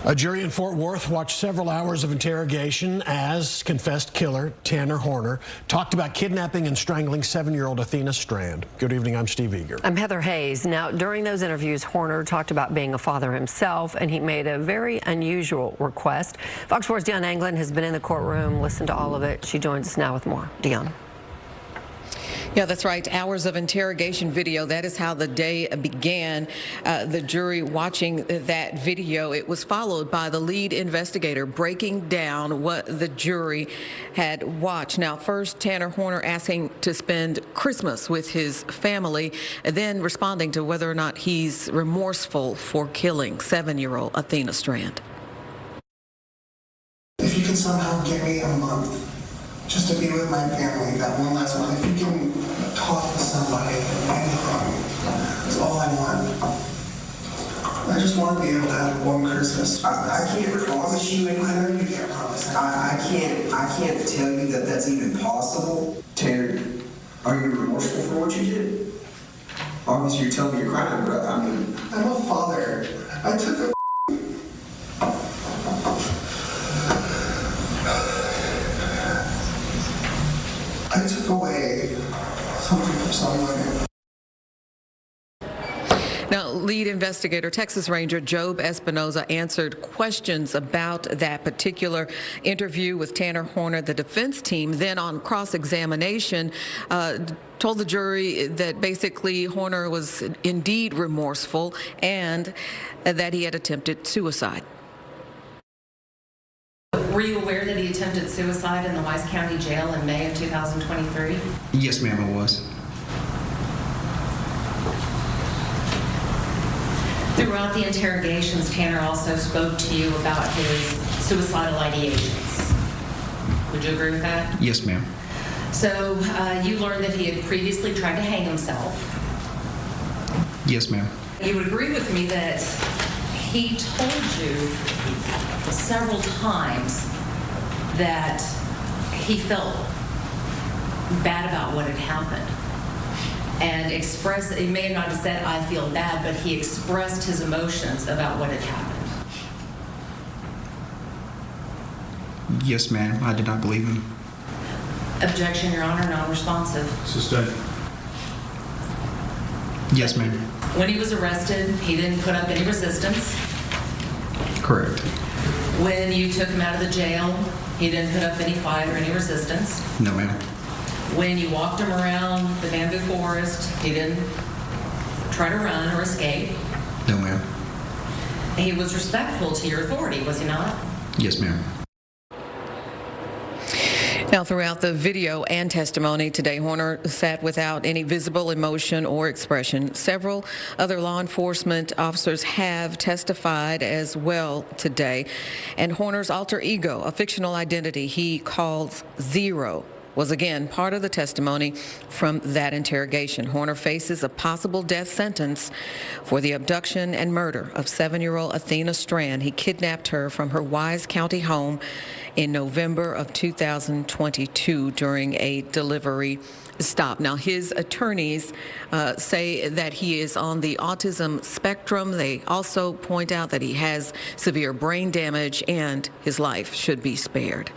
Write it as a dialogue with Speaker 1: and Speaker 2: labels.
Speaker 1: A jury in Fort Worth watched several hours of interrogation as confessed killer Tanner Horner talked about kidnapping and strangling 7-year-old Athena Strand. Good evening, I'm Steve Eager.
Speaker 2: I'm Heather Hayes. Now, during those interviews, Horner talked about being a father himself, and he made a very unusual request. Fox 4's Dionne Anglin has been in the courtroom, listened to all of it. She joins us now with more. Dionne.
Speaker 3: Yeah, that's right. Hours of interrogation video. That is how the day began. The jury watching that video. It was followed by the lead investigator breaking down what the jury had watched. Now, first, Tanner Horner asking to spend Christmas with his family, and then responding to whether or not he's remorseful for killing 7-year-old Athena Strand.
Speaker 4: If you can somehow get me a month just to be with my family, that one last month, if you can talk to somebody, that's all I want. I just want to be able to have one Christmas.
Speaker 5: I can't promise you anything.
Speaker 4: I know you can't promise.
Speaker 5: I can't tell you that that's even possible. Tanner, are you remorseful for what you did? Obviously, you're telling me you're crying, but I mean,
Speaker 4: I'm a father. I took a I took away something from someone.
Speaker 3: Now, lead investigator, Texas Ranger Job Espinoza, answered questions about that particular interview with Tanner Horner. The defense team then, on cross-examination, told the jury that basically Horner was indeed remorseful and that he had attempted suicide.
Speaker 6: Were you aware that he attempted suicide in the Wise County Jail in May of 2023?
Speaker 7: Yes, ma'am, I was.
Speaker 6: Throughout the interrogations, Tanner also spoke to you about his suicidal ideations. Would you agree with that?
Speaker 7: Yes, ma'am.
Speaker 6: So you learned that he had previously tried to hang himself.
Speaker 7: Yes, ma'am.
Speaker 6: You would agree with me that he told you several times that he felt bad about what had happened and expressed, he may not have said, I feel bad, but he expressed his emotions about what had happened.
Speaker 7: Yes, ma'am. I did not believe him.
Speaker 6: Objection, Your Honor, non-responsive.
Speaker 8: Sustained.
Speaker 7: Yes, ma'am.
Speaker 6: When he was arrested, he didn't put up any resistance.
Speaker 7: Correct.
Speaker 6: When you took him out of the jail, he didn't put up any fight or any resistance.
Speaker 7: No, ma'am.
Speaker 6: When you walked him around the bamboo forest, he didn't try to run or escape.
Speaker 7: No, ma'am.
Speaker 6: He was respectful to your authority, was he not?
Speaker 7: Yes, ma'am.
Speaker 3: Now, throughout the video and testimony today, Horner sat without any visible emotion or expression. Several other law enforcement officers have testified as well today. And Horner's alter ego, a fictional identity he calls Zero, was again part of the testimony from that interrogation. Horner faces a possible death sentence for the abduction and murder of 7-year-old Athena Strand. He kidnapped her from her Wise County home in November of 2022 during a delivery stop. Now, his attorneys say that he is on the autism spectrum. They also point out that he has severe brain damage and his life should be spared.